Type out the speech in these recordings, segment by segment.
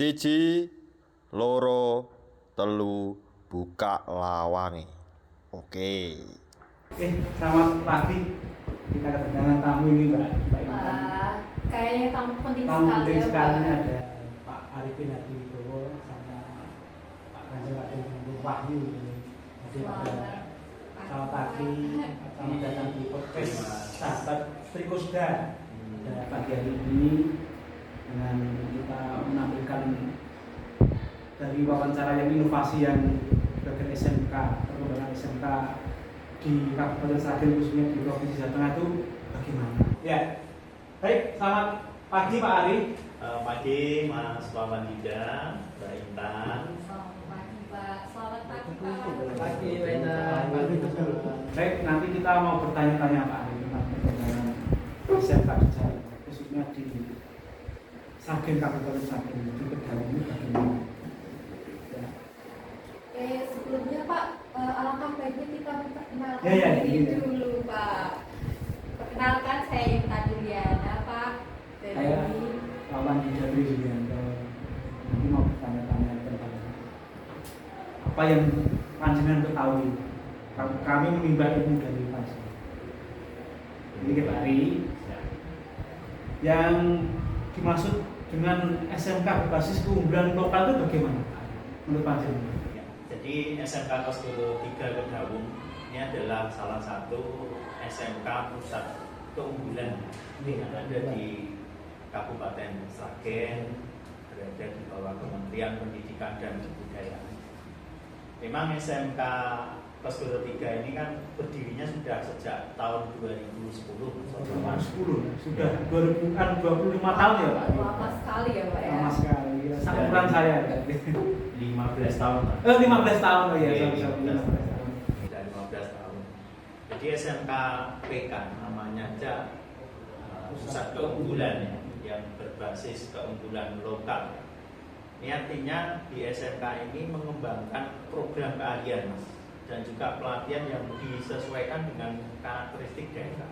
Siji, loro, telu, buka lawange. Oke. Selamat pagi. Kita kedatangan tamu ini, Mbak Intan. Kayaknya tamu penting Tamu sekali penting ya, sekali Pak. ada Pak Arifin Hadiwibowo sama Pak Ganjar Wahyu. Jadi selamat pagi, selamat datang di podcast Sahabat Trikusda. Pada pagi hari ini dengan kita menampilkan dari wawancara yang inovasi yang bagian SMK, perkembangan SMK di Kabupaten Sragen khususnya di Provinsi Jawa Tengah itu bagaimana? Ya, baik. Selamat pagi Pak Ari. Pagi Mas Wawandida, Mbak Intan. Selamat pagi, Pak. Selamat pagi, Pak. Pagi Baik, nanti kita mau bertanya-tanya Pak Ari tentang perkembangan SMK di Jawa, khususnya di Sragen, Kabupaten Sragen, di Kedaung ini bagaimana? Sebelumnya Pak, alangkah baiknya kita memperkenalkan Ya, diri ya. dulu, Pak. Perkenalkan, saya Yunta Juliana, Pak. Saya lawan di Jabri Julianto. Nanti mau bertanya-tanya tentang apa yang panjenengan ketahui. Kami menimba ilmu dari panjenengan. Ini Pak Ari, yang dimaksud dengan SMK berbasis keunggulan lokal itu bagaimana, Pak? Menurut panjenengan? Jadi SMK Kosgoro 3 Kedaung ini adalah salah satu SMK pusat keunggulan yang ada di Kabupaten Sragen, berada di bawah Kementerian Pendidikan dan Kebudayaan. Memang SMK Kosgoro 3 ini kan berdirinya sudah sejak tahun 2010. Sudah 2025 tahun ya Pak? Lama sekali ya, Pak, ya. Lama sekali. Seumuran saya. 15 tahun. 15 tahun oh ya. Iya, Sudah 15 tahun. Sudah 15 tahun. Jadi SMK PK namanya aja pusat keunggulan ya, yang berbasis keunggulan lokal. Ini artinya di SMK ini mengembangkan program keahlian Mas, dan juga pelatihan yang disesuaikan dengan karakteristik daerah.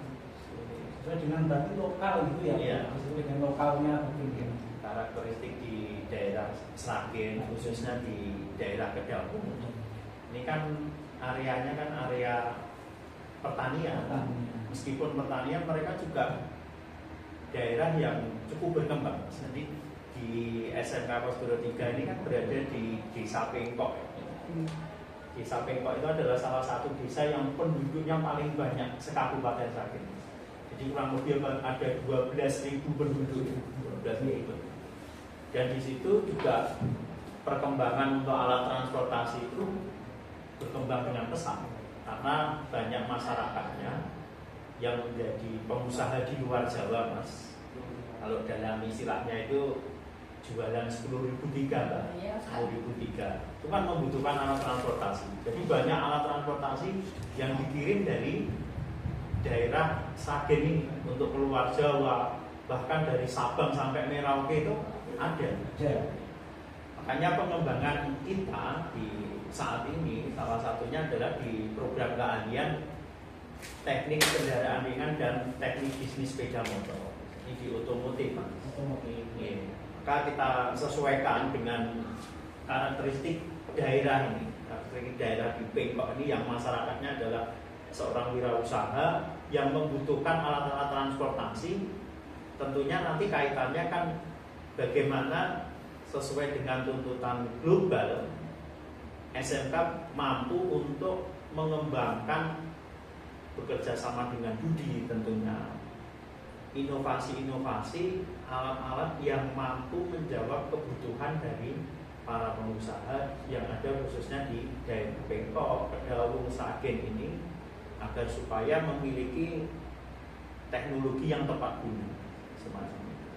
Sesuai dengan berarti lokal gitu ya? Iya. Sesuai dengan lokalnya mungkin. Karakteristik di daerah Sragen, khususnya di daerah Kedaung. Ini kan areanya kan area pertanian. Meskipun pertanian, mereka juga daerah yang cukup berkembang. Jadi di SMK Kosgoro 3 ini kan berada di Desa Pengkok. Desa Pengkok itu adalah salah satu desa yang penduduknya paling banyak sekabupaten Sragen. Jadi kurang lebih ada 12.000 penduduk. 12.000. Dan di situ juga perkembangan untuk alat transportasi itu berkembang dengan pesat, karena banyak masyarakatnya yang menjadi pengusaha di luar Jawa, Mas. Kalau dalam istilahnya itu jualan 10.003, Pak. 10.003. Itu kan membutuhkan alat transportasi. Jadi banyak alat transportasi yang dikirim dari daerah Sragen ini untuk keluar Jawa, bahkan dari Sabang sampai Merauke itu ada. Makanya pengembangan kita di saat ini salah satunya adalah di program keahlian teknik kendaraan ringan dan teknik bisnis sepeda motor. Ini di otomotif, Mas. Ini. Maka kita sesuaikan dengan karakteristik daerah ini. Karakteristik daerah di Pengkok ini yang masyarakatnya adalah seorang wirausaha yang membutuhkan alat-alat transportasi. Tentunya nanti kaitannya kan bagaimana sesuai dengan tuntutan global SMK mampu untuk mengembangkan bekerja sama dengan Budi tentunya inovasi-inovasi alat-alat yang mampu menjawab kebutuhan dari para pengusaha yang ada khususnya di daerah Pengkok, Kedaung, Sragen ini agar supaya memiliki teknologi yang tepat guna semacam itu.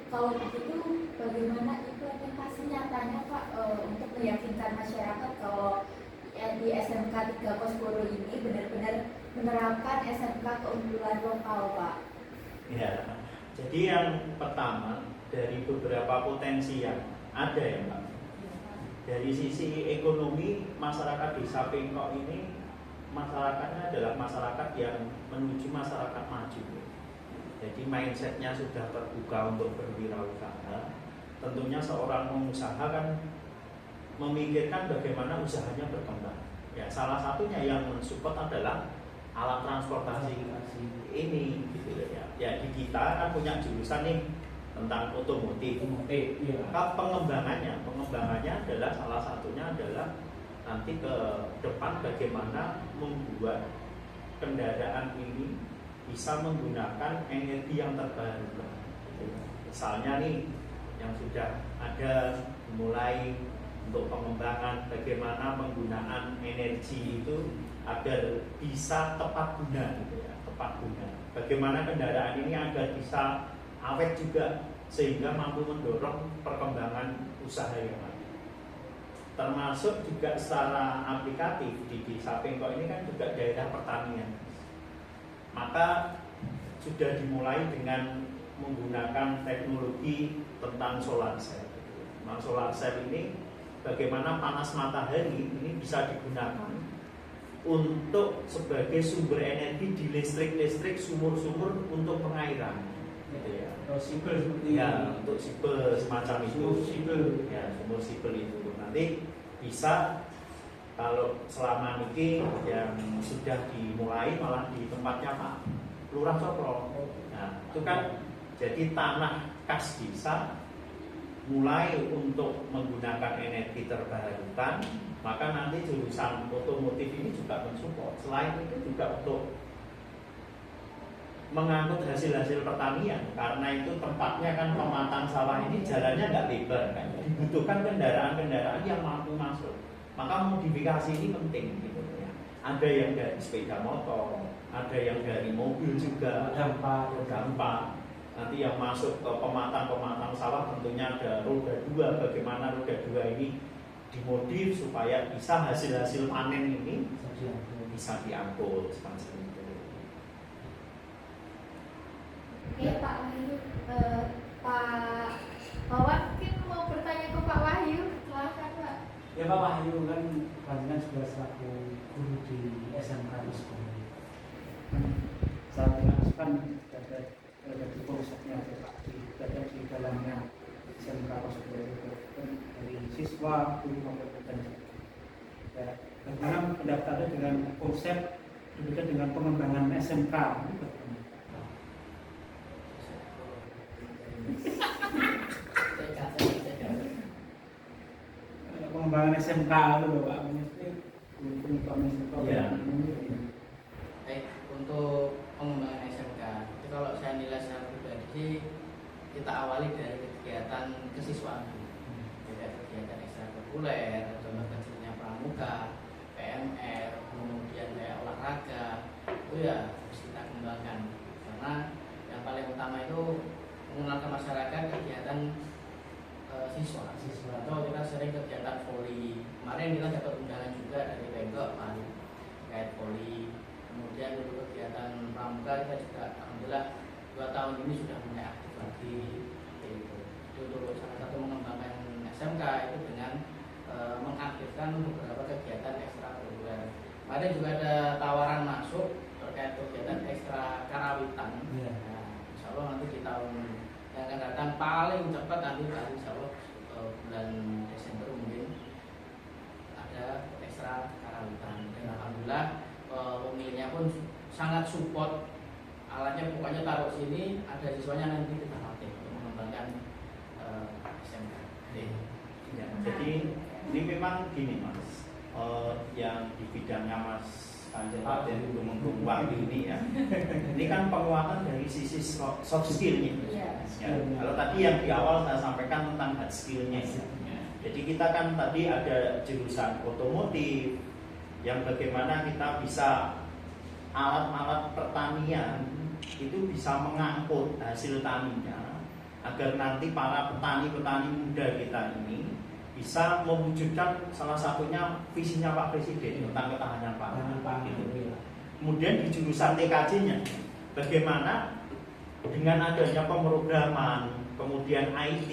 Kalau begitu, bagaimana implementasi nyatanya Pak untuk meyakinkan masyarakat kalau di SMK 3 Kosgoro ini benar-benar menerapkan SMK keunggulan lokal, Pak? Ya, jadi yang pertama dari beberapa potensi yang ada ya Mbak. Dari sisi ekonomi, masyarakat Desa Pengkok ini masyarakatnya adalah masyarakat yang menuju masyarakat maju. Jadi mindsetnya sudah terbuka untuk berwirausaha, tentunya seorang pengusaha kan memikirkan bagaimana usahanya berkembang. Ya, salah satunya yang mensupport adalah alat transportasi ini, gitu ya. Ya di kita kan punya jurusan nih tentang otomotif. Iya. Maka pengembangannya adalah salah satunya adalah nanti ke depan bagaimana membuat kendaraan ini bisa menggunakan energi yang terbarukan. Misalnya nih yang sudah ada mulai untuk pengembangan bagaimana penggunaan energi itu agar bisa tepat guna, gitu ya, tepat guna. Bagaimana kendaraan ini agar bisa awet juga sehingga mampu mendorong perkembangan usaha yang lain. Termasuk juga secara aplikatif di Desa Pengkok ini kan juga daerah pertanian. Maka sudah dimulai dengan menggunakan teknologi tentang solar cell. Nah, solar cell ini bagaimana panas matahari ini bisa digunakan untuk sebagai sumber energi di listrik sumur-sumur untuk pengairan, gitu ya. Sipil seperti Ya, untuk sipil semacam itu. Sipil. Ya, sumur sipil itu nanti bisa kalau selama ini yang sudah dimulai malah di tempatnya Pak Lurah Cokro. Nah, itu kan jadi tanah kas desa mulai untuk menggunakan energi terbarukan, maka nanti jurusan otomotif ini juga mensupport. Selain itu juga untuk mengangkut hasil-hasil pertanian, karena itu tempatnya kan pematang sawah ini jalannya nggak lebar kan, dibutuhkan kendaraan-kendaraan yang mampu masuk. Maka modifikasi ini penting, gitu ya. Ada yang dari sepeda motor, ada yang dari mobil juga, gampang. Nanti yang masuk ke pematang sawah tentunya ada roda 2, bagaimana roda 2 ini dimodif supaya bisa hasil-hasil panen ini bisa diangkut seperti itu. Oke Pak Wahyu, Pak Wawan mungkin mau bertanya ke Pak Wahyu, silakan Pak. Ya Pak Wahyu kan panjenengan sudah selaku guru di SMK Sekolah. Saat ini kan ada di konsepnya Pak, ada di dalamnya SMK Sekolah itu dari siswa, guru dan ya, bagaimana pendapat Anda dengan konsep demikian dengan pengembangan SMK? Pengembangan SMK itu Pak, Ya. Baik, untuk pengembangan SMK itu kalau saya nilai secara pribadi sih, kita awali dari kegiatan kesiswaan dulu. Jadi kegiatan ekstrakurikuler, contoh kecilnya pramuka, PMR, kemudian kayak olahraga, itu ya harus kita kembangkan, karena yang paling utama itu mengenalkan masyarakat kegiatan siswa. Atau kita sering kegiatan voli. Kemarin kita dapat undangan juga dari Pengkok terkait voli. Kemudian untuk kegiatan pramuka kita juga alhamdulillah 2 tahun ini sudah mulai aktif lagi. Itu untuk salah satu mengembangkan SMK itu dengan mengaktifkan beberapa kegiatan ekstrakurikuler. Kemarin juga ada tawaran masuk terkait kegiatan ekstra karawitan. Nah, insya Allah nanti di tahun yang akan datang paling cepat nanti insya Allah bulan Desember mungkin ada ekstra karawitan. Dan alhamdulillah pemilihnya pun sangat support, alatnya pokoknya taruh sini, ada siswanya nanti kita latih untuk mengembangkan SMK. Ya, jadi ini memang gini Mas, yang di bidangnya Mas Kanjeng Raden Tumenggung Wahyu ini ya, ini kan penguatan dari sisi soft skill-nya. Ya, kalau tadi yang di awal saya sampaikan tentang hard skill-nya. Ya. Jadi kita kan tadi ada jurusan otomotif, yang bagaimana kita bisa alat-alat pertanian itu bisa mengangkut hasil taninya agar nanti para petani-petani muda kita ini bisa mewujudkan salah satunya visinya Pak Presiden tentang ketahanan pangan. Gitu. Kemudian di jurusan TKJ-nya bagaimana dengan adanya pemrograman, kemudian IT,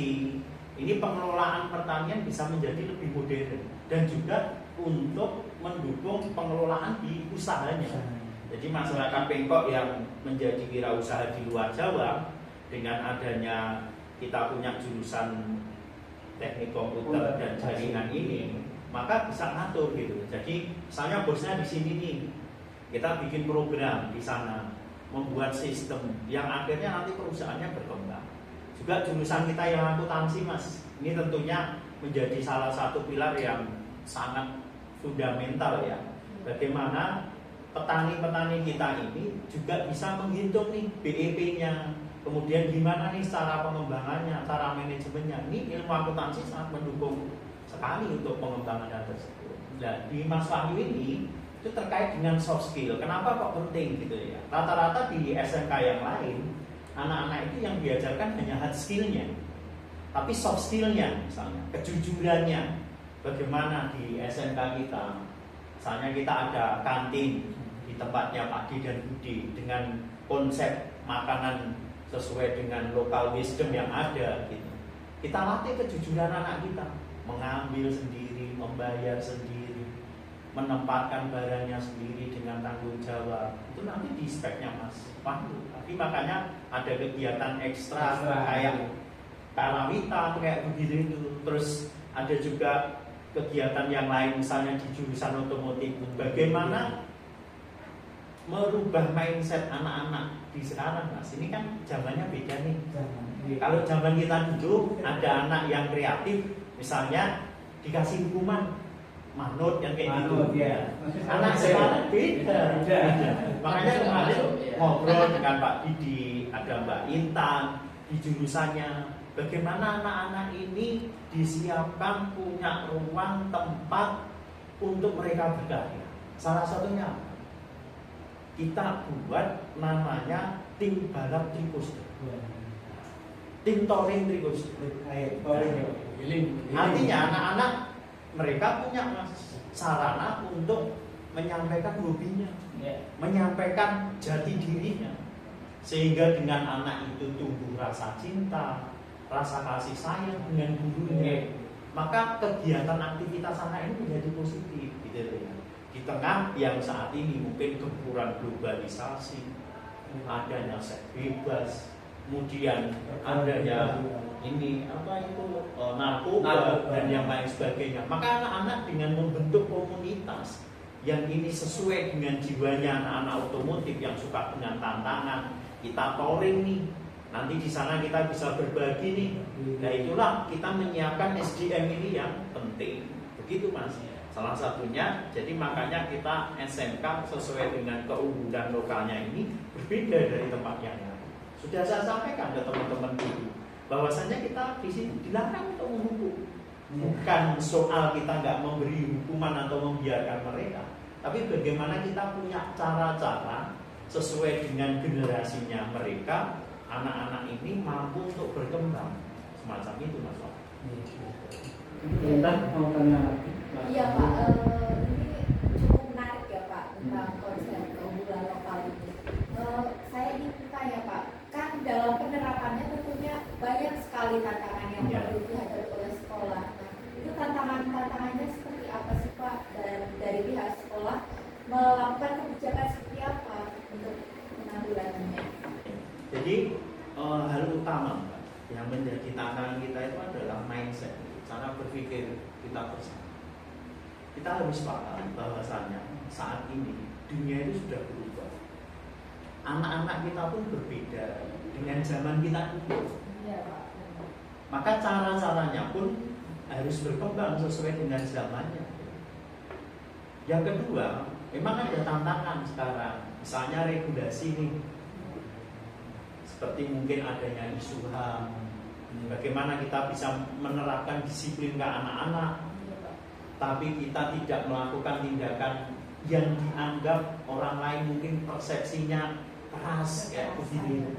ini pengelolaan pertanian bisa menjadi lebih modern dan juga untuk mendukung pengelolaan di usahanya. Jadi masyarakat Pengkok yang menjadi wirausaha di luar Jawa dengan adanya kita punya jurusan teknik komputer dan jaringan ini, maka bisa ngatur gitu. Jadi misalnya bosnya di sini nih, kita bikin program di sana, membuat sistem yang akhirnya nanti perusahaannya berkembang. Juga jurusan kita yang akuntansi Mas, ini tentunya menjadi salah satu pilar yang sangat fundamental ya. Bagaimana petani-petani kita ini juga bisa menghitung nih BEP-nya, kemudian gimana nih cara pengembangannya, cara manajemennya. Ini ilmu akuntansi sangat mendukung sekali untuk pengembangan hal tersebut. Nah, di Mas Wahyu ini itu terkait dengan soft skill. Kenapa kok penting gitu ya? Rata-rata di SMK yang lain, anak-anak itu yang diajarkan hanya hard skill-nya, tapi soft skill-nya misalnya, kejujurannya. Bagaimana di SMK kita, misalnya kita ada kantin di tempatnya Pak Di dan Budi dengan konsep makanan sesuai dengan local wisdom yang ada gitu. Kita latih kejujuran anak kita, mengambil sendiri, membayar sendiri, menempatkan barangnya sendiri dengan tanggung jawab. Itu nanti di speknya Mas Pandu. Tapi makanya ada kegiatan ekstra kayak karawita kayak begitu itu. Terus ada juga kegiatan yang lain misalnya di jurusan otomotif. Bagaimana merubah mindset anak-anak di sekarang Mas? Ini kan zamannya beda nih. Kalau zaman kita dulu ada anak yang kreatif, misalnya dikasih hukuman manut yang kayak gitu. Ya. Anak sekarang beda. Makanya kemarin ngobrol dengan Pak Didi, ada Mbak Intan di jurusannya. Bagaimana anak-anak ini disiapkan punya ruang tempat untuk mereka berkarya. Salah satunya kita buat namanya tim balap trikusda, tim touring trikusda. Artinya anak-anak mereka punya sarana untuk menyampaikan hobinya, menyampaikan jati dirinya, sehingga dengan anak itu tumbuh rasa cinta, rasa kasih sayang dengan gurunya. Maka kegiatan aktivitas anak ini menjadi positif, gitu ya. Di tengah yang saat ini mungkin gempuran globalisasi, adanya seks bebas, kemudian adanya ini apa itu narkoba dan yang lain sebagainya. Maka anak-anak dengan membentuk komunitas yang ini sesuai dengan jiwanya anak-anak otomotif yang suka dengan tantangan, kita touring nih. Nanti di sana kita bisa berbagi nih. Nah itulah kita menyiapkan SDM ini yang penting. Begitu Mas. Salah satunya, jadi makanya kita SMK sesuai dengan keunggulan lokalnya ini berbeda dari tempat yang lain. Sudah saya sampaikan ke teman-teman dulu, bahwasanya kita di sini dilarang untuk menghukum. Bukan soal kita nggak memberi hukuman atau membiarkan mereka, tapi bagaimana kita punya cara-cara sesuai dengan generasinya mereka, anak-anak ini mampu untuk berkembang. Semacam itu Mas Wak. Intan mau tanya lagi? Iya Pak, ini cukup menarik ya Pak tentang konsep keunggulan lokal ini. Saya ingin bertanya Pak, kan dalam penerapannya tentunya banyak sekali tantangan yang perlu dihadapi oleh sekolah. Nah, itu tantangannya seperti apa sih Pak? Dan dari pihak sekolah melakukan kebijakan seperti apa untuk penanggulangannya? Jadi hal utama Mbak, yang menjadi tantangan kita itu adalah mindset, cara berpikir kita bersama. Kita harus paham bahwasanya saat ini dunia itu sudah berubah. Anak-anak kita pun berbeda dengan zaman kita dulu. Iya Pak. Maka cara-caranya pun harus berkembang sesuai dengan zamannya. Yang kedua, memang ada tantangan sekarang. Misalnya regulasi nih, seperti mungkin adanya isu HAM. Bagaimana kita bisa menerapkan disiplin ke anak-anak, tapi kita tidak melakukan tindakan yang dianggap orang lain mungkin persepsinya keras kayak begini.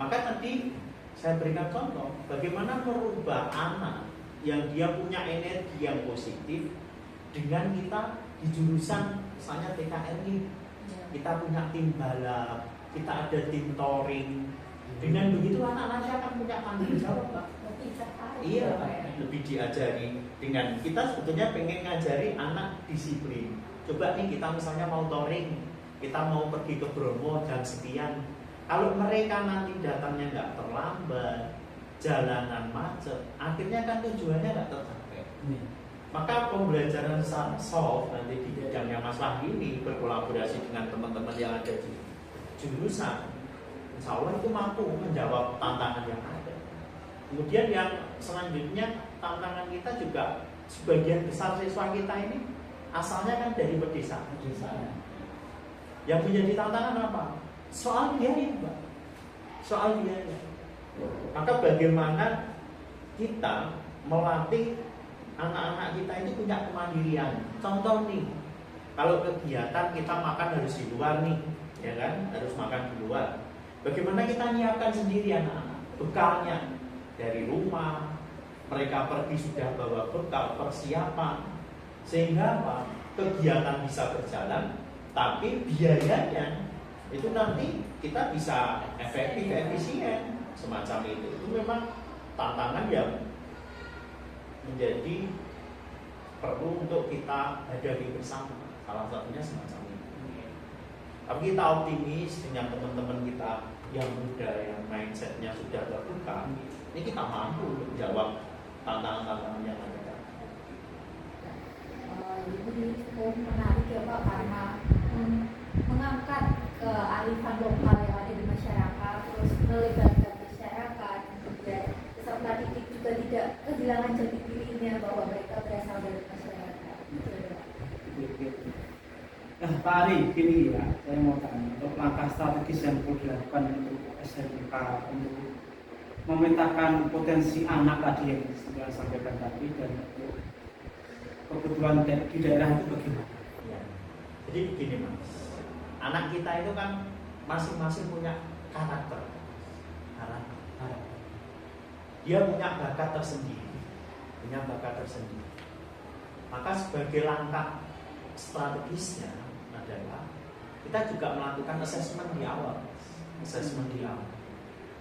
Maka tadi saya berikan contoh bagaimana merubah anak yang dia punya energi yang positif dengan kita di jurusan misalnya TKRI, kita punya tim balap, kita ada tim touring. Dengan begitu anak-anak akan punya tanggung jawab Pak. Iya, lebih diajari. Dengan kita sebetulnya pengen ngajari anak disiplin. Coba nih kita misalnya mau touring, kita mau pergi ke Bromo jam sekian. Kalau mereka nanti datangnya nggak terlambat, jalanan macet, akhirnya kan tujuannya nggak tercapai. Maka pembelajaran soft nanti di bidangnya Mas Wahyu ini berkolaborasi dengan teman-teman yang ada di jurusan, insya Allah itu mampu menjawab tantangan yang ada. Kemudian yang selanjutnya tantangan kita juga sebagian besar siswa kita ini asalnya kan dari pedesaan. Yang menjadi tantangan apa? Soal biaya, Pak. Soal biaya. Maka bagaimana kita melatih anak-anak kita ini punya kemandirian. Contoh nih, kalau kegiatan kita makan harus di luar nih, ya kan, harus makan di luar. Bagaimana kita nyiapkan sendiri anak-anak bekalnya dari rumah, mereka pergi sudah bawa bekal persiapan, sehingga apa? Kegiatan bisa berjalan, tapi biayanya itu nanti kita bisa efektif, efisien, semacam itu. Itu memang tantangan yang menjadi perlu untuk kita hadapi bersama. Salah satunya semacam itu. Tapi kita optimis dengan teman-teman kita yang muda, yang mindsetnya sudah terbuka. Ini kita mampu menjawab tantangan-tantangan yang ada. Jadi cukup menarik ya Pak, karena mengangkat kearifan lokal yang ada di masyarakat, terus melibatkan masyarakat, kemudian peserta didik juga tidak kehilangan jati dirinya bahwa mereka berasal dari masyarakat. Pak Ari, gini ya, saya mau tanya untuk langkah strategis yang perlu dilakukan untuk SMK untuk memetakan potensi anak tadi yang sudah sampaikan tadi, dan untuk kebutuhan di daerah itu bagaimana? Ya. Jadi begini Mas, anak kita itu kan masing-masing punya karakter. Dia punya bakat tersendiri, Maka sebagai langkah strategisnya adalah kita juga melakukan assessment di awal.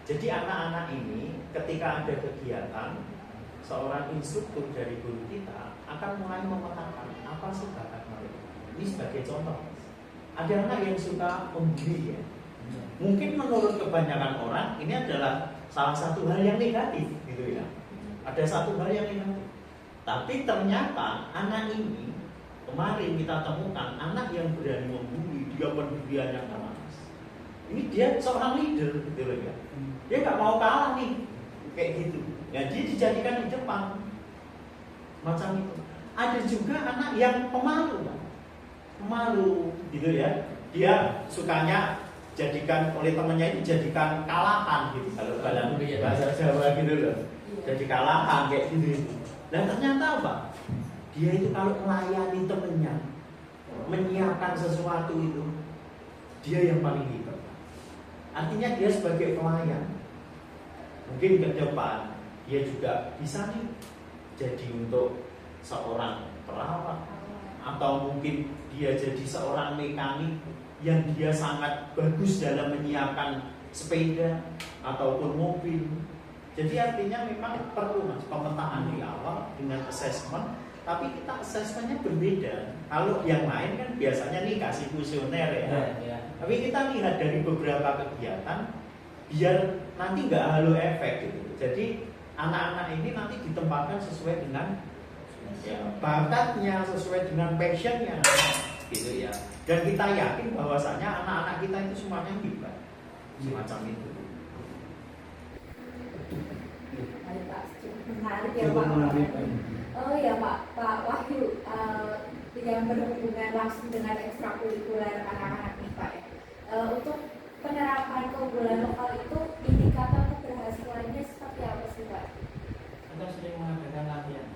Jadi anak-anak ini ketika ada kegiatan, seorang instruktur dari guru kita akan mulai memetakan apa sih bakat mereka. Ini sebagai contoh, ada anak yang suka membuli ya. Mungkin menurut kebanyakan orang ini adalah salah satu hal yang negatif gitu ya. Ada satu hal yang negatif. Tapi ternyata anak ini kemarin kita temukan anak yang berani membuli, dia pendirian yang keras. Ini dia seorang leader gitu loh ya. Dia nggak mau kalah nih kayak gitu. Ya dia dijadikan di depan macam itu. Ada juga anak yang pemalu gitu ya. Dia sukanya jadikan oleh temannya itu jadikan kalahan gitu. Kalau dalam bahasa Jawa gitu loh. Jadi kalahan kayak gitu. Dan ternyata apa? Dia itu kalau melayani temennya, menyiapkan sesuatu itu, dia yang paling hebat. Artinya dia sebagai pelayan. Mungkin ke depan dia juga bisa nih jadi untuk seorang perawat, atau mungkin dia jadi seorang mekanik yang dia sangat bagus dalam menyiapkan sepeda ataupun mobil. Jadi artinya memang perlu Mas pemetaan di awal dengan assessment, tapi kita assessmentnya berbeda. Kalau yang lain kan biasanya nih kasih kuesioner ya. Tapi kita lihat dari beberapa kegiatan biar nanti nggak halo efek gitu. Jadi anak-anak ini nanti ditempatkan sesuai dengan ya, bakatnya, sesuai dengan passionnya gitu ya. Dan kita yakin bahwasanya anak-anak kita itu semuanya hebat semacam itu. Baik Pak, cukup menarik ya Pak. Oh ya Pak Wahyu, yang berhubungan langsung dengan ekstrakurikuler anak-anak nih Pak ya. Untuk penerapan keunggulan lokal itu indikator keberhasilannya seperti apa sih Pak? Kita sering mengadakan latihan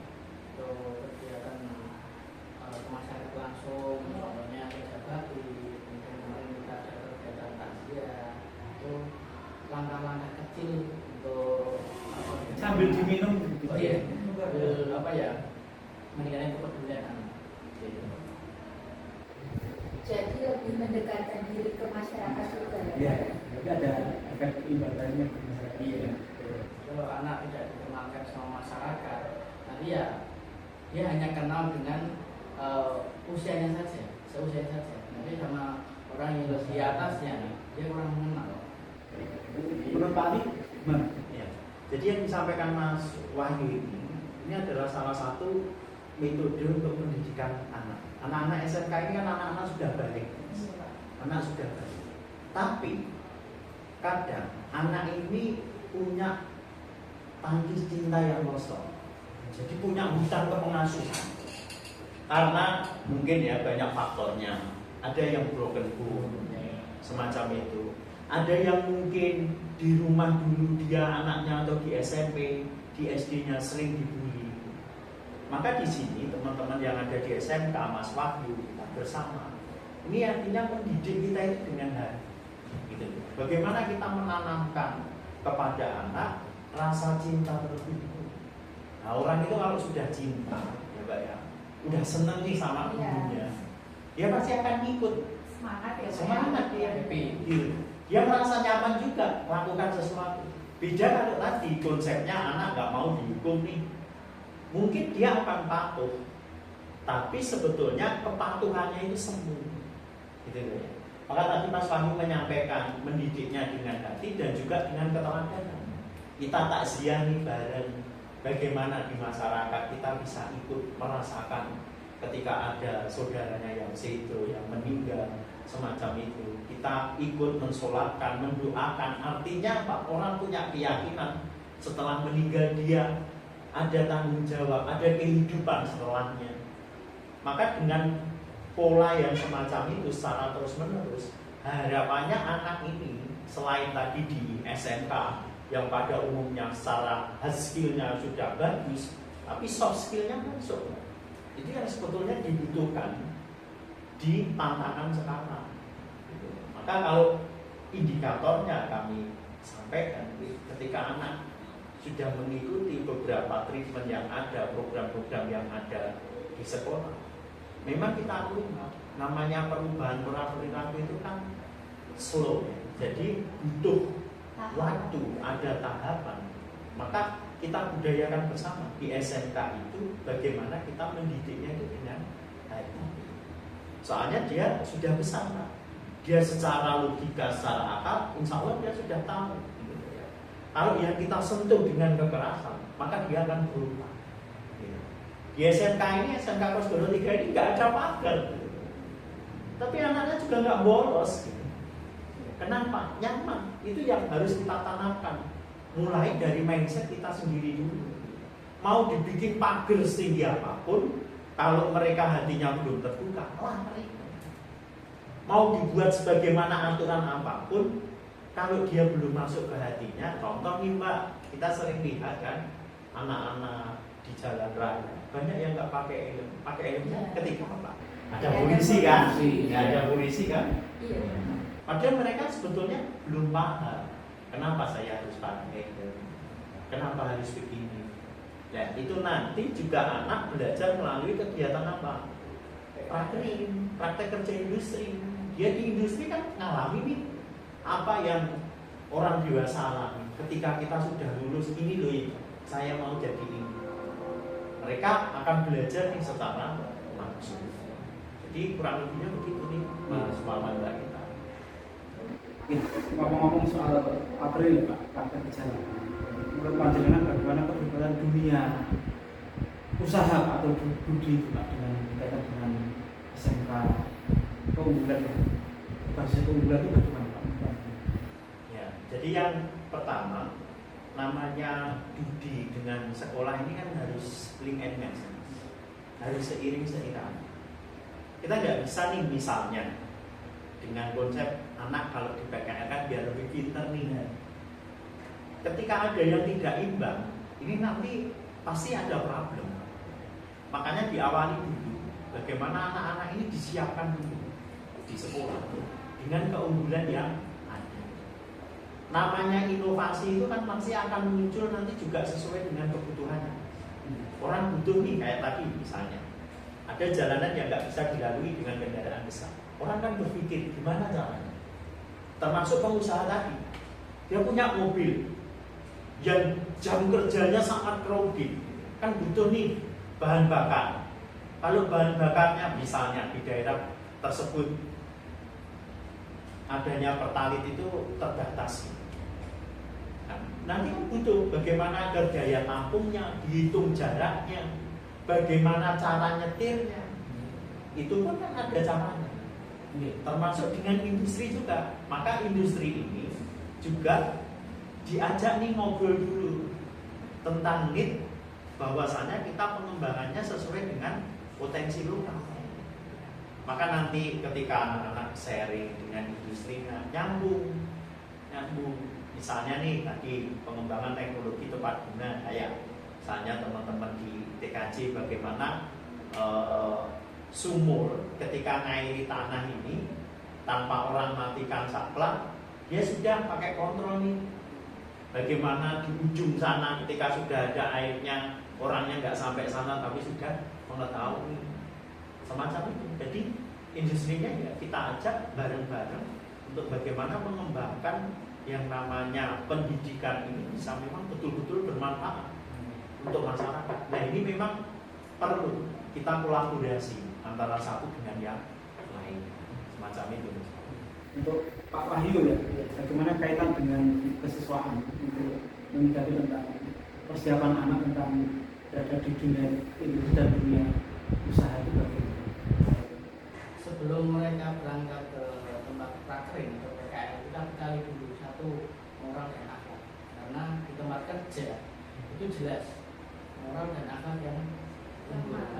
untuk kegiatan masyarakat langsung, contohnya kerja bakti, kemudian kemarin kita ada kegiatan takziah, itu langkah-langkah kecil untuk Sambil diminum. oh iya, apa ya, meningkatkan kepedulian anak. Jadi lebih mendekatkan diri ke masyarakat juga ya? Iya, tapi ada efek imbalannya ke masyarakat. Iya. Kalau anak tidak dikenalkan sama masyarakat, nanti ya dia hanya kenal dengan usianya saja, seusianya saja. Nanti sama orang yang lebih atasnya, dia kurang mengenal. Menurut Pak Ali, gimana? Ya. Jadi yang disampaikan Mas Wahyu ini adalah salah satu metode untuk pendidikan anak. Anak-anak SMK ini kan anak-anak sudah balik, anak sudah balik. Tapi kadang anak ini punya tangkis cinta yang kosong. Jadi punya hutang ke pengasuhan. Karena mungkin ya banyak faktornya. Ada yang broken home, semacam itu. Ada yang mungkin di rumah dulu dia anaknya atau di SMP, di SD-nya sering dibully. Maka di sini teman-teman yang ada di SMK, Mas Wahyu, kita bersama. Ini artinya mendidik kita itu dengan hati. Gitu. Bagaimana kita menanamkan kepada anak rasa cinta terlebih dahulu. Nah, orang itu kalau sudah cinta, ya Mbak ya, udah seneng nih sama ibunya, dia pasti akan ikut. Semangat ya, Semangat dia, happy. Gitu. Dia merasa nyaman juga melakukan sesuatu. Beda kalau tadi konsepnya anak nggak mau dihukum nih, mungkin dia akan patuh, tapi sebetulnya kepatuhannya itu semu, gitu ya. Maka tadi Mas Wahyu menyampaikan mendidiknya dengan hati dan juga dengan keteladanan. Kita takziah nih bareng, bagaimana di masyarakat kita bisa ikut merasakan ketika ada saudaranya yang sedo, yang meninggal, semacam itu. Kita ikut mensolatkan, mendoakan. Artinya apa? Orang punya keyakinan setelah meninggal dia ada tanggung jawab, ada kehidupan setelahnya. Maka dengan pola yang semacam itu secara terus menerus, harapannya anak ini selain tadi di SMK yang pada umumnya secara hard skill-nya sudah bagus, tapi soft skill-nya masuk. Itu yang sebetulnya dibutuhkan di tantangan sekarang. Maka kalau indikatornya kami sampaikan, ketika anak sudah mengikuti beberapa treatment yang ada, program-program yang ada di sekolah, memang kita lihat namanya perubahan pola perilaku itu kan slow, jadi butuh waktu, ada tahapan. Maka kita budayakan bersama di SMK itu bagaimana kita mendidiknya itu dengan baik. Soalnya dia sudah besar, Pak. Dia secara logika, secara akal, insya Allah dia sudah tahu. Kalau yang kita sentuh dengan kekerasan, maka dia akan berubah. Di SMK ini, SMK Kosgoro 3 ini nggak ada pagar, tapi anaknya juga nggak bolos. Kenapa? Nyaman. Itu yang harus kita tanamkan. Mulai dari mindset kita sendiri dulu. Mau dibikin pagar setinggi apapun, kalau mereka hatinya belum terbuka, lari. Mau dibuat sebagaimana aturan apapun, kalau dia belum masuk ke hatinya, contoh nih Mbak, kita sering lihat kan anak-anak di jalan raya banyak yang nggak pakai helm ketika apa? Ada polisi kan? Ada polisi kan? Iya. Padahal mereka sebetulnya belum paham kenapa saya harus pakai helm, kenapa harus begini. Ya itu nanti juga anak belajar melalui kegiatan apa? Praktek kerja industri. Dia di industri kan ngalami nih apa yang orang dewasa alami. Ketika kita sudah lulus, ini loh ya, saya mau jadi ini. Mereka akan belajar nih secara langsung. Jadi kurang lebihnya begitu nih Mas Muhammad Mbak kita. Ngomong-ngomong soal April Pak, praktek kejahatan. Menurut panjenengan bagaimana keterlibatan dunia usaha atau budi itu Pak dengan berkaitan dengan SMK keunggulan, basis keunggulan itu bagaimana Pak? Ya, jadi yang pertama namanya budi dengan sekolah ini kan harus link and match, harus seiring. Kita nggak bisa nih misalnya dengan konsep anak kalau di PKL kan biar lebih pintar nih. Ketika ada yang tidak imbang, ini nanti pasti ada problem. Makanya diawali dulu, bagaimana anak-anak ini disiapkan dulu di sekolah dengan keunggulan yang ada. Namanya inovasi itu kan pasti akan muncul nanti juga sesuai dengan kebutuhannya. Orang butuh nih kayak tadi misalnya, ada jalanan yang nggak bisa dilalui dengan kendaraan besar. Orang kan berpikir gimana caranya. Termasuk pengusaha tadi, dia punya mobil yang jam kerjanya sangat crowded, kan butuh nih bahan bakar. Kalau bahan bakarnya misalnya di daerah tersebut adanya pertalit itu terbatas, nah, nanti kan butuh bagaimana agar daya tampungnya, dihitung jaraknya, bagaimana cara nyetirnya. Itu pun kan ada caranya. Termasuk dengan industri juga. Maka industri ini juga diajak nih ngobrol dulu tentang need, bahwasanya kita pengembangannya sesuai dengan potensi lokal. Maka nanti ketika anak-anak sharing dengan industrinya nyambung. Misalnya nih tadi pengembangan teknologi tepat guna, kayak misalnya teman-teman di TKJ bagaimana sumur ketika ngairi tanah ini tanpa orang matikan saklar, dia sudah pakai kontrol nih. Bagaimana di ujung sana ketika sudah ada airnya, orangnya nggak sampai sana tapi sudah mengetahui semacam itu. Jadi industrinya ya kita ajak bareng-bareng untuk bagaimana mengembangkan yang namanya pendidikan ini bisa memang betul-betul bermanfaat untuk masyarakat. Nah ini memang perlu kita kolaborasi antara satu dengan yang lain, semacam itu. Untuk Pak Wahyu ya, bagaimana kaitan dengan kesiswaan untuk menyikapi tentang persiapan anak tentang berada di dunia industri dan dunia usaha itu bagaimana? Sebelum mereka berangkat ke tempat praktek atau PKL, kita bekali dulu satu, moral dan akhlak. Karena di tempat kerja itu jelas moral dan akhlak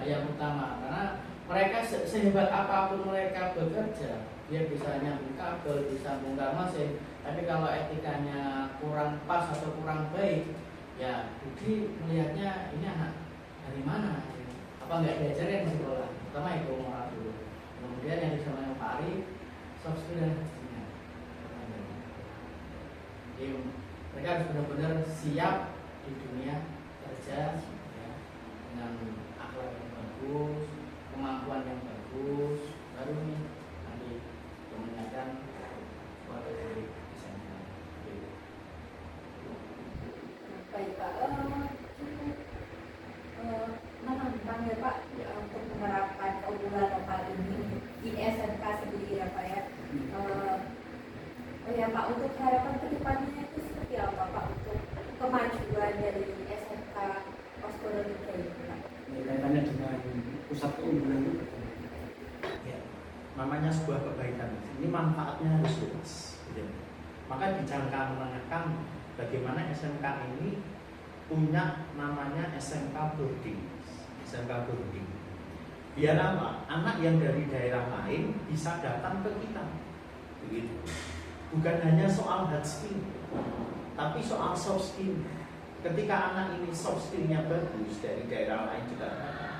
yang utama. Karena mereka sehebat apapun mereka bekerja, dia bisa nyambung kabel, bisa bongkar mesin, tapi kalau etikanya kurang pas atau kurang baik, ya Budi melihatnya ini anak dari mana? Apa nggak diajarin di sekolah? Pertama itu moral dulu. Kemudian yang disamakan Pak Ari, soft skill dan pastinya. Jadi mereka harus benar-benar siap di dunia kerja ya, dengan akhlak yang bagus, kemampuan yang bagus, baru nih nanti kemenangan suatu dari SMK. Baik Pak, menantang ya Pak ya, untuk menerapkan keunggulan lokal ini di SMK sendiri ya Pak ya. Ya Pak, untuk harapan kedepannya itu seperti apa Pak untuk kemajuan dari SMK Waskolo Ningrat ini Pak? Kaitannya dengan pusat keunggulan itu. Ya, namanya sebuah kebaikan, ini manfaatnya harus luas. Gitu. Maka di jangka menengah kami, bagaimana SMK ini punya namanya SMK boarding. SMK boarding. Biar apa? Anak yang dari daerah lain bisa datang ke kita. Begitu. Bukan hanya soal hard skill, tapi soal soft skill. Ketika anak ini soft skillnya bagus dari daerah lain juga datang.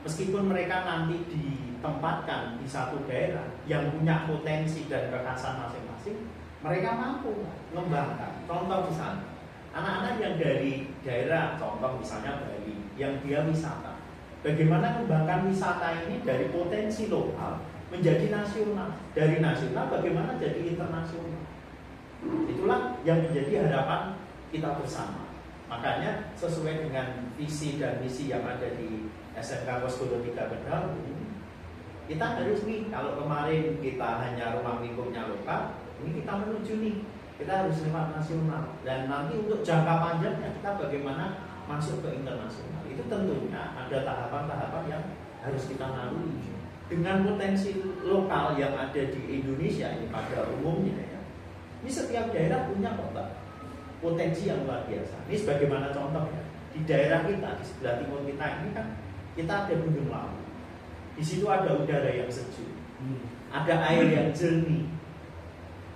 Meskipun mereka nanti ditempatkan di satu daerah yang punya potensi dan kekhasan masing-masing, mereka mampu mengembangkan. Contoh misalnya, anak-anak yang dari daerah, contoh misalnya Bali, yang dia wisata. Bagaimana mengembangkan wisata ini dari potensi lokal menjadi nasional, dari nasional bagaimana jadi internasional. Itulah yang menjadi harapan kita bersama. Makanya sesuai dengan visi dan misi yang ada di SMK Waskolo Ningrat Kendal, kita harus nih, kalau kemarin kita hanya rumah lingkupnya lokal, ini kita menuju nih, kita harus lewat nasional. Dan nanti untuk jangka panjangnya kita bagaimana masuk ke internasional. Itu tentunya ada tahapan-tahapan yang harus kita lalui. Dengan potensi lokal yang ada di Indonesia ini pada umumnya ya, ini setiap daerah punya kota potensi yang luar biasa. Ini sebagaimana contohnya di daerah kita di sebelah timur kita ini kan kita ada Gunung Lawu. Di situ ada udara yang sejuk, ada air yang jernih.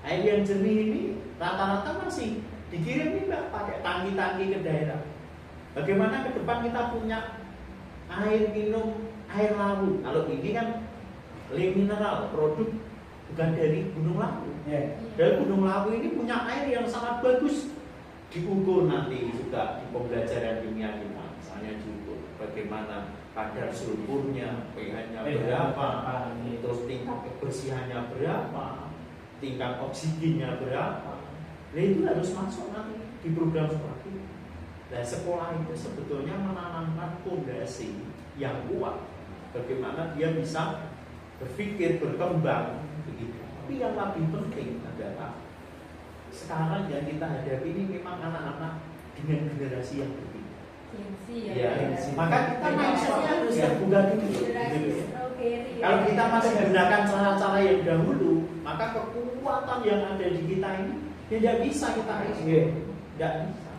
Air yang jernih ini rata-rata masih dikirim nih Mbak pakai tangki-tangki ke daerah. Bagaimana ke depan kita punya air minum air lawu. Kalau ini kan le mineral, produk bukan dari Gunung Lawu. Dari Gunung Lawu ini punya air yang sangat bagus. Diukur nanti juga di pembelajaran dunia kita. Misalnya diukur bagaimana kadar sulfurnya, pH-nya berapa, terus tingkat kebersihannya berapa, tingkat oksigennya berapa. Nah itu harus masuk nanti di program seperti itu. Dan sekolah itu sebetulnya menanamkan fondasi yang kuat. Bagaimana dia bisa berpikir, berkembang begitu. Tapi yang lebih penting adalah sekarang yang kita hadapi ini memang anak-anak dengan generasi yang berbeda. Gengsi ya. Ya, gengsi. maka kita mindsetnya harus terbuka dulu. Generasi Gitu. strawberry. Kalau kita masih gunakan cara-cara yang dahulu, maka kekuatan yang ada di kita ini tidak bisa kita Iya. tidak bisa.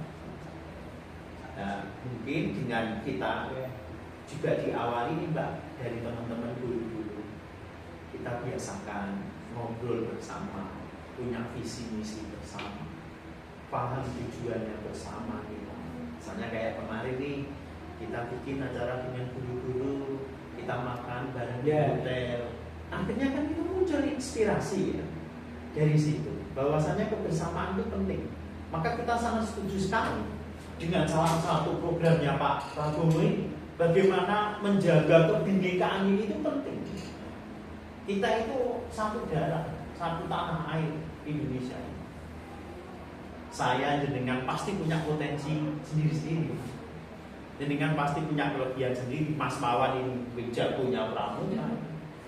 Nah, mungkin dengan kita juga diawali nih Mbak dari teman-teman guru-guru, kita biasakan ngobrol bersama, punya visi misi bersama, paham tujuannya bersama kita. Misalnya kayak kemarin nih kita bikin acara dengan guru-guru, kita makan bareng di Yeah. hotel. Akhirnya kan itu muncul inspirasi ya dari situ. Bahwasanya kebersamaan itu penting. Maka kita sangat setuju sekali dengan salah satu programnya Pak Prabowo ini, bagaimana menjaga kebinekaan ini itu penting. Kita itu satu darah, satu tanah air Indonesia ini. Saya jenengan pasti punya potensi sendiri-sendiri. Jenengan pasti punya kelebihan sendiri. Mas Mawan ini bijak punya pramuka.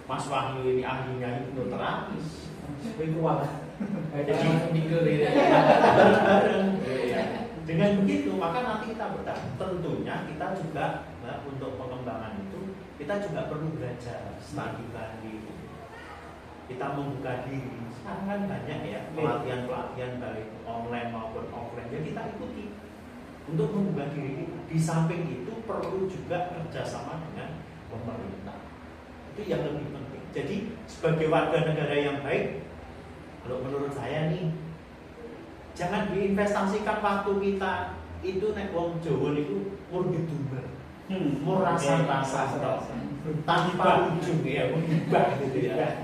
Mas Wahyu ini ahlinya hipnoterapis. Spiritual. Jadi mikir ini. bareng-bareng. Dengan begitu maka nanti kita bertanya. Tentunya kita juga untuk pengembangan itu kita juga perlu belajar studi banding. Kita membuka diri. Sekarang kan banyak ya pelatihan-pelatihan baik online maupun offline. Ya kita ikuti untuk membuka diri kita. Di samping itu perlu juga kerjasama dengan pemerintah. Itu yang lebih penting. Jadi sebagai warga negara yang baik, kalau menurut saya nih, jangan diinvestasikan waktu kita itu nek wong Jawa itu murni dumber, rasa tanpa ujung ya, hibah gitu ya,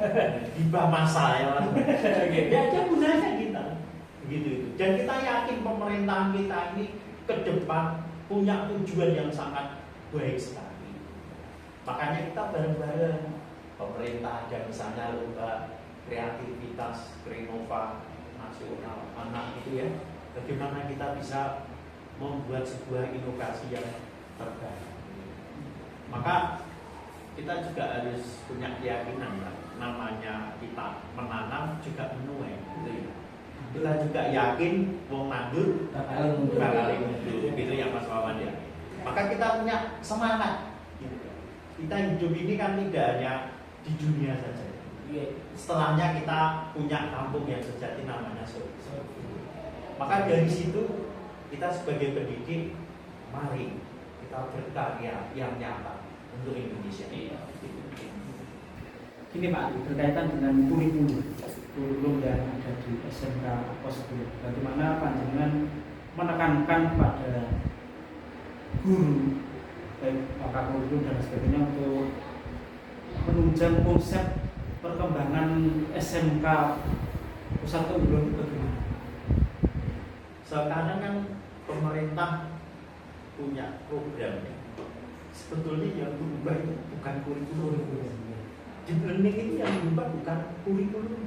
hibah masa ya mas. Ya aja gunanya kita, begitu itu. Dan kita yakin pemerintahan kita ini ke depan punya tujuan yang sangat baik sekali. Makanya kita bareng-bareng pemerintah ada misalnya lomba kreativitas Krenova nasional anak itu ya, bagaimana kita bisa membuat sebuah inovasi yang terbaik. Maka kita juga harus punya keyakinan ya, namanya kita menanam juga menuai gitu ya. Kita juga yakin wong nandur bakal mundur gitu ya Mas Wawan ya. Maka kita punya semangat gitu. Kita hidup ini kan tidak hanya di dunia saja. Setelahnya kita punya kampung yang sejati namanya surga. Maka dari situ kita sebagai pendidik, mari kita berkarya yang nyata untuk Indonesia. Ini Pak, berkaitan dengan kurikulum yang ada di SMK Kosbul. Bagaimana panjenengan menekankan pada guru, baik pakar kurikulum dan sebagainya untuk menunjang konsep perkembangan SMK Pusat Keunggulan itu bagaimana? Sekarang kan pemerintah punya program ya. Sebetulnya yang berubah itu bukan kurikulum. Deep learning itu yang berubah bukan kurikulum.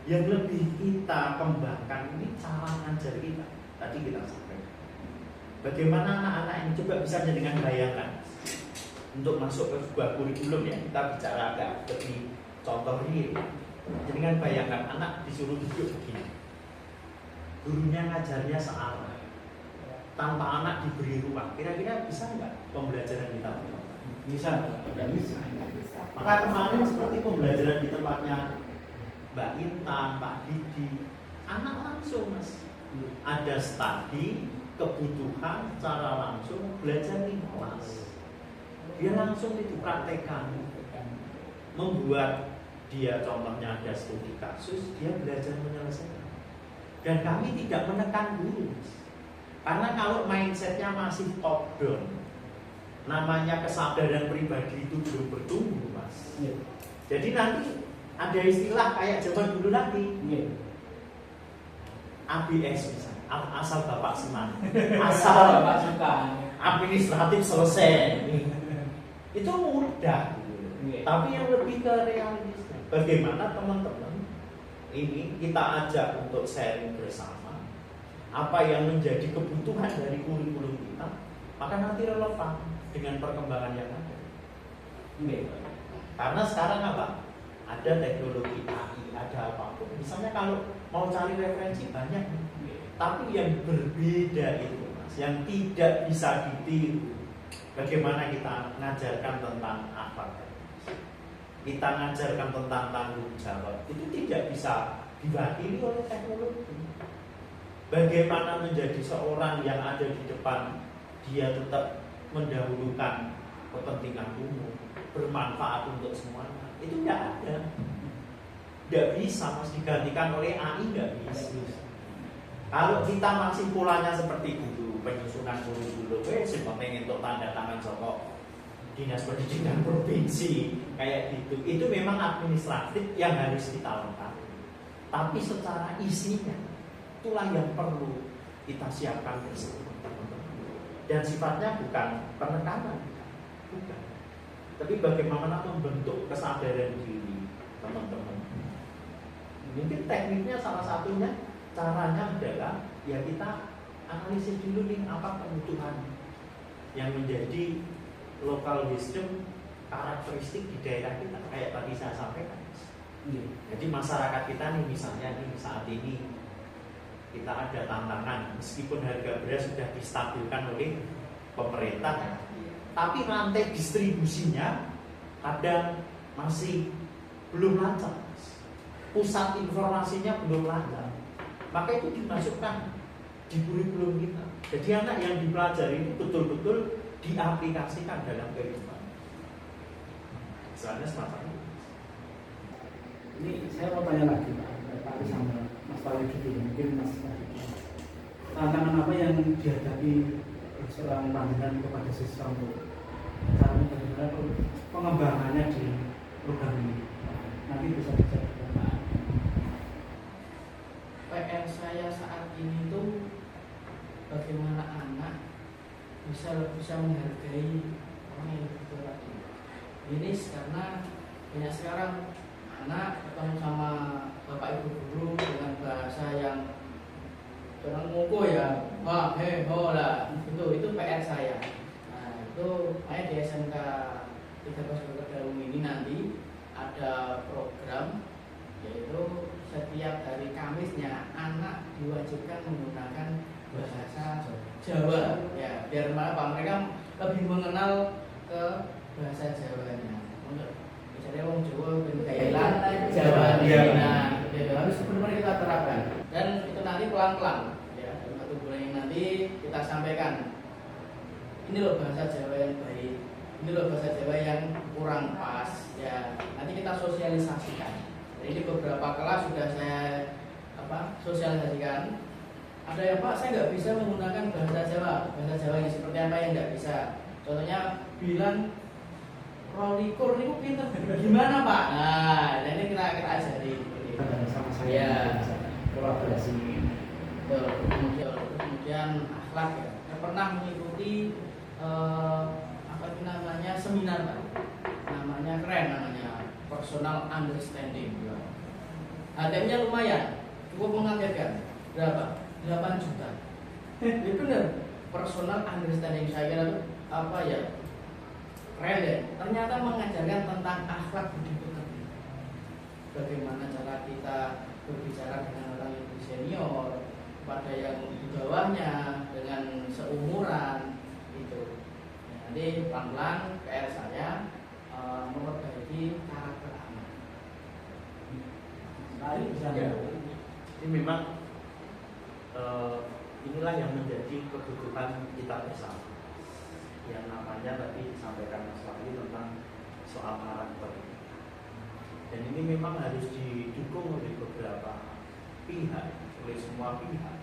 Yang lebih kita kembangkan ini cara ngajar kita. Tadi kita sampaikan. Bagaimana anak-anak ini coba bisa dengan bayangan untuk masuk ke sebuah kurikulum ya. Kita bicara agak lebih contoh real. Dengan bayangkan anak disuruh duduk begini. Gurunya ngajarnya searah. Tanpa anak diberi ruang. Kira-kira bisa nggak pembelajaran kita? Bisa. Maka kemarin seperti pembelajaran di tempatnya Mbak Intan, Pak Didi, anak langsung mas, ada studi, kebutuhan, cara langsung belajar di kelas. Dia langsung dipraktekkan, membuat dia contohnya ada studi kasus, dia belajar menyelesaikan. Dan kami tidak menekan guru, mas. Karena kalau mindsetnya masih top down, namanya kesadaran pribadi itu belum bertumbuh mas. Jadi nanti ada istilah kayak zaman dulu lagi, ABS misalnya, asal bapak senang, asal Bapak suka. administratif selesai, itu mudah. Tapi yang lebih ke realistis, bagaimana teman-teman ini kita ajak untuk sharing bersama apa yang menjadi kebutuhan dari kurikulum kita, maka nanti relevan dengan perkembangan yang ada. Karena sekarang apa? ada teknologi AI, ada apapun. Misalnya kalau mau cari referensi banyak, tapi yang berbeda itu Mas, yang tidak bisa ditiru. Bagaimana kita mengajarkan tentang akhlak, kita mengajarkan tentang tanggung jawab, itu tidak bisa diwakili oleh teknologi. Bagaimana menjadi seorang yang ada di depan, dia tetap mendahulukan kepentingan umum, bermanfaat untuk semuanya, itu tidak ada. Tidak bisa Mas digantikan oleh AI, tidak bisa. Kalau kita masih polanya seperti itu, penyusunan kurikulum, penting untuk tanda tangan sokok dinas pendidikan provinsi kayak gitu, itu memang administratif yang harus kita lengkapi. Tapi secara isinya, itulah yang perlu kita siapkan bersama teman-teman. Dan sifatnya bukan penekanan, bukan. Tapi bagaimana membentuk kesadaran diri teman-teman. Mungkin tekniknya salah satunya, caranya adalah ya kita analisis dulu nih apa kebutuhan yang menjadi local wisdom karakteristik di daerah kita, kayak tadi saya sampaikan. Jadi masyarakat kita nih misalnya nih saat ini kita ada tantangan, meskipun harga beras sudah distabilkan oleh pemerintah, tapi rantai distribusinya kadang masih belum lancar, pusat informasinya belum lancar. Maka itu dimasukkan di kurikulum kita. Jadi anak yang dipelajari itu betul-betul diaplikasikan dalam kehidupan. Misalnya semacam itu. Ini saya mau tanya lagi Pak Ali sama Mas Wahyu juga, mungkin Mas Wahyu. Tantangan apa yang dihadapi seorang pimpinan kepada siswa untuk caranya bagaimana pengembangannya di program ini? Nanti bisa dijelaskan Pak. PR saya saat ini tuh bagaimana anak bisa menghargai orang yang lebih tua lagi. Ini karena banyak sekarang anak ketemu sama bapak ibu guru dengan bahasa yang orang moko ya, wah he ho lah, itu PR saya. Nah itu saya di SMK 3 Darung ini nanti ada program, yaitu setiap hari Kamisnya anak diwajibkan menggunakan bahasa Jawa, ya biar mereka lebih mengenal ke bahasa Jawanya. Untuk misalnya orang Jawa bergaya Jawa, nah itu harus benar-benar kita terapkan. Dan itu nanti pelan-pelan, ya dalam 1 bulan yang nanti kita sampaikan. Ini loh bahasa Jawa yang baik, ini loh bahasa Jawa yang kurang pas, ya nanti kita sosialisasikan. Jadi beberapa kelas sudah saya sosialisasikan. Ada yang Pak, saya nggak bisa menggunakan bahasa Jawa yang seperti apa yang nggak bisa. Contohnya bilang rolikur ini pinter, gimana Pak? Nah ini kita ajari. Sama saya Ya. kolaborasi. Kemudian akhlak ya. Saya pernah mengikuti seminar Pak. Namanya keren namanya. Personal understanding. HTM-nya lumayan, cukup mengagetkan. Berapa? 8 juta. Ini benar. Personal understanding saya kira itu apa ya? Keren deh. Ternyata mengajarkan tentang akhlak budi pekerti. Bagaimana cara kita berbicara dengan orang yang lebih senior, pada yang di bawahnya, dengan seumuran itu. Ya, nanti pelan-pelan PR saya memperbaiki karakter anak. Ini memang inilah yang menjadi kebutuhan kita bersama. Yang namanya tadi disampaikan Mas Wahyu tentang soal karakter. Dan ini memang harus didukung oleh beberapa pihak, oleh semua pihak.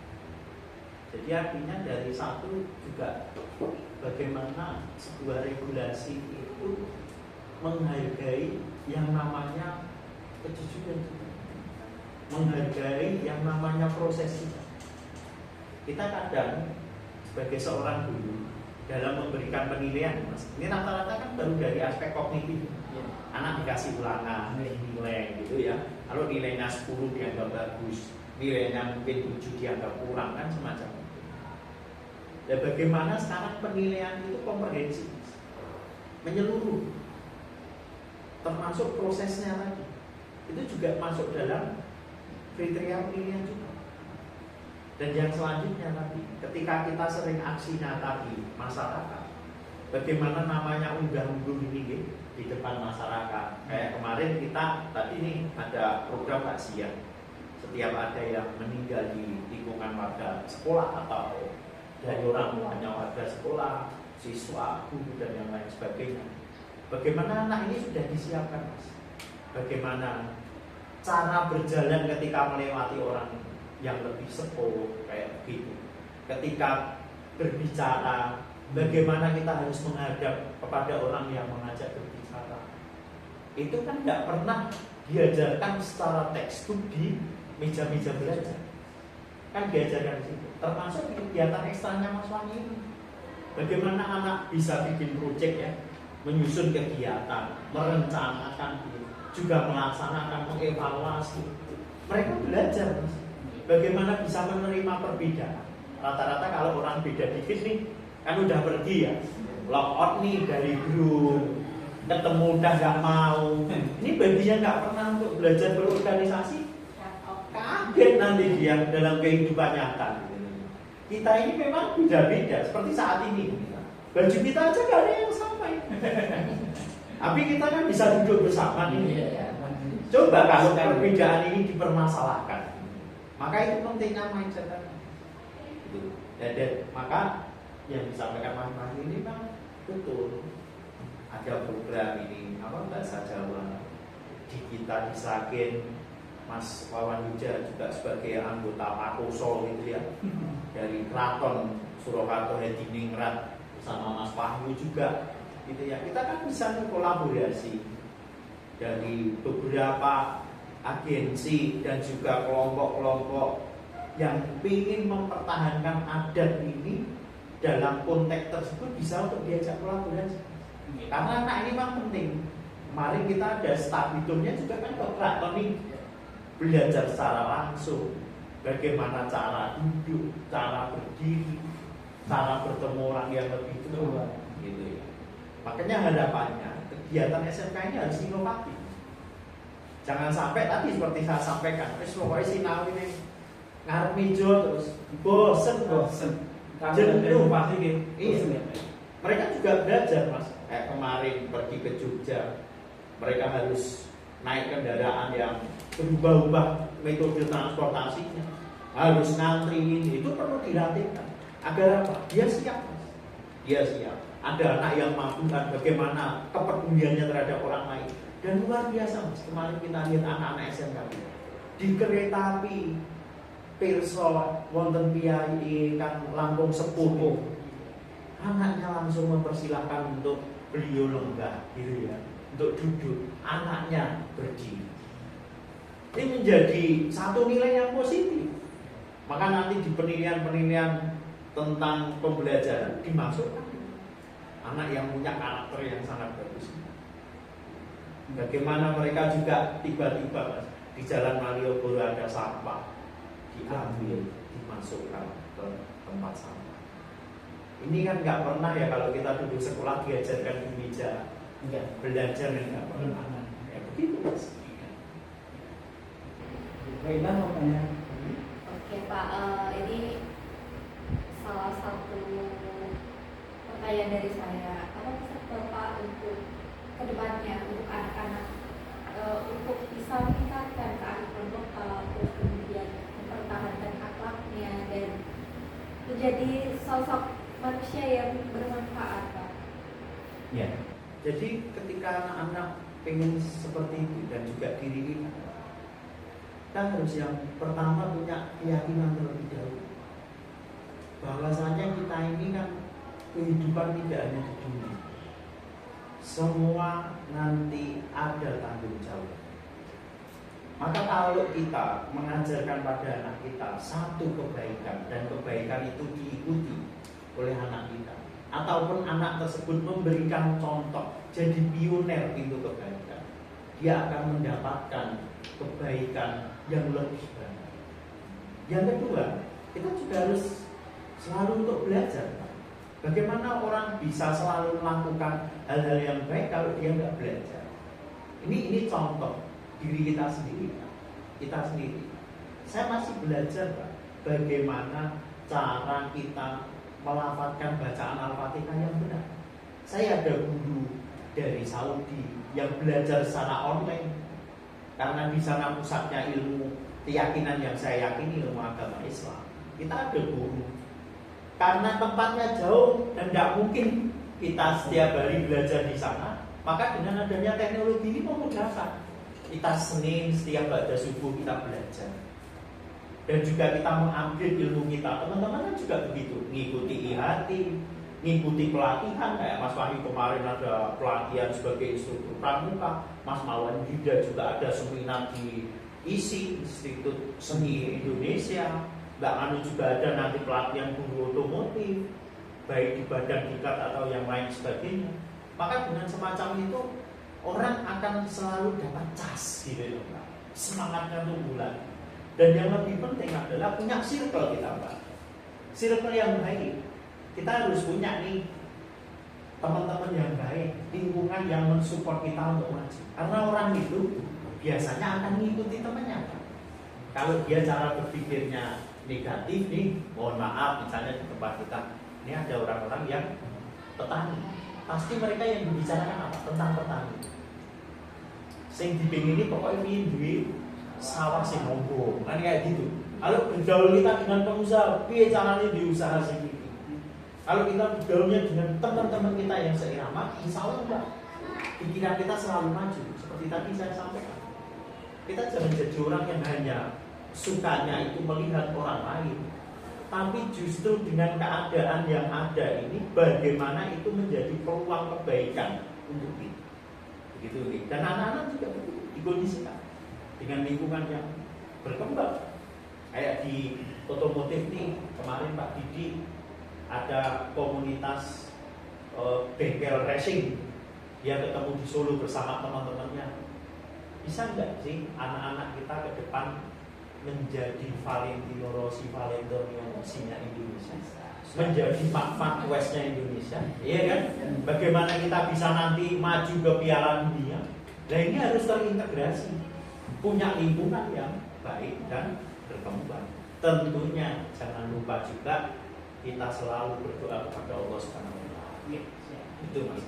Jadi artinya dari satu juga bagaimana sebuah regulasi itu menghargai yang namanya kejujuran, menghargai yang namanya proses kita kadang sebagai seorang guru dalam memberikan penilaian, Mas, ini rata-rata kan baru dari aspek kognitif. Anak dikasih ulangan, nilai gitu ya. Kalau nilainya 10 dianggap bagus, nilainya mungkin 7 dianggap kurang, kan semacam itu. Dan bagaimana sekarang penilaian itu komprehensif, menyeluruh, termasuk prosesnya tadi. itu juga masuk dalam kriteria penilaian juga. Dan yang selanjutnya tadi, ketika kita sering aksi nyata di masyarakat, bagaimana namanya ungguh ini di depan masyarakat. Kayak kemarin kita tadi nih ada program takziah. Setiap ada yang meninggal di lingkungan warga sekolah atau dari orang hanya warga sekolah, siswa, guru dan yang lain sebagainya. Bagaimana anak ini sudah disiapkan, Mas? Bagaimana cara berjalan ketika melewati orang yang lebih sepuh kayak begitu. Ketika berbicara, bagaimana kita harus menghadap kepada orang yang mengajak berbicara. Itu kan tidak pernah diajarkan secara tekstur di meja-meja belajar. Kan diajarkan di situ. Termasuk kegiatan ekstranya Mas Wani ini. Bagaimana anak bisa bikin proyek ya, menyusun kegiatan, merencanakan, juga melaksanakan, mengevaluasi. Mereka belajar, Mas. Bagaimana bisa menerima perbedaan. Rata-rata kalau orang beda dikit nih, kan udah pergi ya, lock out nih dari grup, ketemu udah gak mau. Ini baginya gak pernah untuk belajar berorganisasi, kaget nanti dia dalam kehidupan nyata. Kita ini memang beda-beda, seperti saat ini. Baju kita aja gak ada yang sama. Tapi kita kan bisa duduk bersama nih. Coba kalau perbedaan ini dipermasalahkan, maka itu pentingnya mindset itu. Dan maka yang disampaikan Mas ini kan betul. Ada program ini bahasa Jawa di kita disakin. Mas Wawan Yuja juga sebagai anggota Pakoso gitu ya, dari Keraton Surakarta Hadiningrat bersama Mas Wahyu juga gitu ya. Kita kan bisa kolaborasi dari beberapa agensi dan juga kelompok-kelompok yang ingin mempertahankan adat ini dalam konteks tersebut bisa untuk diajak kolaborasi. Karena anak ini memang penting. Kemarin kita ada stabitumnya juga kan ke Keraton nih, belajar secara langsung bagaimana cara duduk, cara berdiri, cara bertemu orang yang lebih tua gitu ya. Makanya harapannya kegiatan SMK ini harus inovatif. Jangan sampai tadi seperti saya sampaikan, pokoknya sinau ini ngarep meja terus bosen. Jenuh pasti gitu. Mereka juga belajar, Mas. Kayak kemarin pergi ke Jogja, mereka harus naik kendaraan yang berubah-ubah metode transportasinya, harus ngantriin, itu perlu dilatihkan agar apa? Dia siap, Mas. Dia siap. Ada anak yang mampu kan bagaimana kepeduliannya terhadap orang lain. Dan luar biasa, Mas. Kemarin kita lihat anak-anak SMK di kereta api pirsa wonten piyai kan Lampung Sepuh. Anaknya langsung mempersilahkan untuk beliau lenggah gitu ya, untuk duduk. Anaknya berdiri. Ini menjadi satu nilai yang positif. Maka nanti di penilaian-penilaian tentang pembelajaran dimasukkan anak yang punya karakter yang sangat bagus. Bagaimana mereka juga tiba-tiba, Mas, di Jalan Malioboro ada sampah, diambil, dimasukkan ke tempat sampah. Ini kan nggak pernah ya kalau kita duduk sekolah diajarkan di meja belajar, nggak pernah. Ya begitu, Mas. Reina mau tanya. Oke Pak, ini salah satu pertanyaan dari saya. Apa pesan Bapak untuk kedepannya untuk anak-anak untuk bisa meningkatkan kearifan lokal, terus kemudian mempertahankan akhlaknya dan menjadi sosok manusia yang bermanfaat, Pak? Ya. Jadi ketika anak-anak pengen seperti itu dan juga diri kita harus yang pertama punya keyakinan terlebih dahulu bahwasanya kita ini kan kehidupan tidak hanya di dunia, semua nanti ada tanggung jawab. Maka kalau kita mengajarkan pada anak kita satu kebaikan dan kebaikan itu diikuti oleh anak kita, ataupun anak tersebut memberikan contoh jadi pioner pintu kebaikan, dia akan mendapatkan kebaikan yang lebih banyak. Yang kedua, kita juga harus selalu untuk belajar. Bagaimana orang bisa selalu melakukan hal-hal yang baik kalau dia nggak belajar? Ini contoh. diri kita sendiri, kita sendiri. Saya masih belajar, Pak, bagaimana cara kita melafalkan bacaan Al-Fatihah yang benar. Saya ada guru dari Saudi yang belajar secara online karena di sana pusatnya ilmu keyakinan yang saya yakini, ilmu agama Islam. Kita ada guru. Karena tempatnya jauh dan tidak mungkin kita setiap hari belajar di sana, maka dengan adanya teknologi ini memudahkan. Kita Senin setiap pada subuh kita belajar. Dan juga kita mengambil ilmu kita. Teman-teman kan juga begitu, ngikuti IHT, ngikuti pelatihan. Kayak Mas Wahyu kemarin ada pelatihan sebagai instruktur pramuka, Mas Mawan Yuda juga ada seminar di ISI, Institut Seni Indonesia. Mbak Anu juga ada nanti pelatihan guru otomotif, baik di badan diklat atau yang lain sebagainya. Maka dengan semacam itu orang akan selalu dapat cas gitu, semangatnya tumbuh lagi. Dan yang lebih penting adalah punya circle kita, Pak. Circle yang baik. Kita harus punya nih teman-teman yang baik, lingkungan yang mensupport kita untuk maju. Karena orang itu biasanya akan mengikuti temannya, Pak. Kalau dia cara berpikirnya negatif nih, mohon maaf, misalnya di tempat kita ini ada orang-orang yang petani, pasti mereka yang membicarakan apa? Tentang petani. Sing dipingin ini pokoknya ingin duit sawah sing ngombo, kan kayak gitu. Kalau bergaul kita dengan pengusaha, piye caranya di usaha sendiri. Kalau kita bergaulnya dengan teman-teman kita yang seirama, insya Allah enggak. Pikiran kita selalu maju. Seperti tadi saya sampaikan, kita jangan jadi orang yang hanya sukanya itu melihat orang lain, tapi justru dengan keadaan yang ada ini, bagaimana itu menjadi peluang kebaikan untuk kita. Begitu. Dan anak-anak juga begitu, dikondisikan dengan lingkungan yang berkembang. Kayak di otomotif nih, kemarin Pak Didi ada komunitas bengkel racing. Dia ketemu di Solo bersama teman-temannya. Bisa nggak sih anak-anak kita ke depan menjadi Valentino Rossi, Valentino Rossi-nya Indonesia, menjadi Mark Marquez-nya Indonesia, iya kan? Bagaimana kita bisa nanti maju ke Piala Dunia? Nah ini harus terintegrasi, punya lingkungan yang baik dan berkembang. Tentunya jangan lupa juga kita selalu berdoa kepada Allah Subhanahu wa Ta'ala. Itu Mas.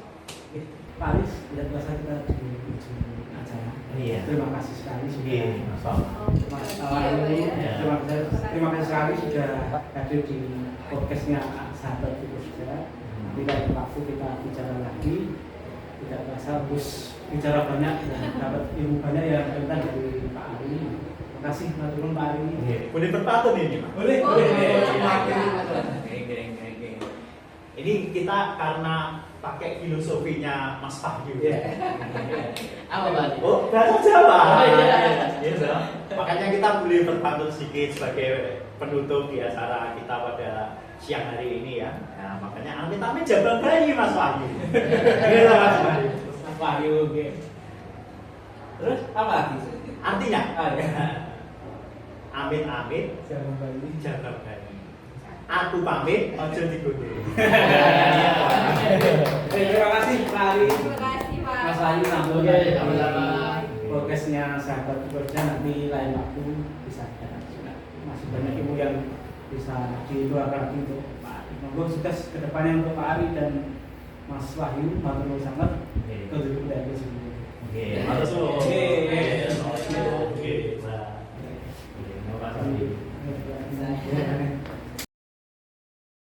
Pak Aris, tidak biasa kita di ujung acara. Iya. Terima kasih sekali sudah. Iya, Mas Awali, terima kasih sekali sudah hadir di podcastnya Sahabat Juga. Tidak ada waktu kita bicara lagi, tidak terasa harus bicara banyak dan dapat ilmu banyak yang tentang dari Pak Ari. Terima kasih maturun Pak Ari. Boleh berpatut ini, Pak? Boleh. Ini kita karena pakai filosofinya Mas Fahyu. Apa Pak? Oh, bahasa Jawa. Oh, iya. Yes, makanya kita boleh berpantun sedikit sebagai penutup di acara kita pada siang hari ini ya. Nah, makanya amit-amit jabang bayi Mas Fahyu. Iya, Mas Fahyu. Mas Wahyu, oke. Terus apa lagi? Artinya, amit-amit Jangan bayi. jabang bayi. Aku pamit, ojo digoda. Terima kasih Pak Ari. Terima kasih Pak. Mas Wahyu Nambul. Oke, sama-sama. Podcastnya Sahabat Kerja nanti lain waktu bisa ada. Masih banyak ilmu yang bisa dikeluarkan lagi untuk Pak Ari. Monggo sukses kedepannya untuk Pak Ari dan Mas Wahyu. Matur nuwun sangat. Kedudukan dari sini. Oke, harus Oke. Oke, nah. Terima kasih.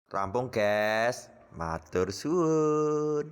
Rampung guys, matur suwun.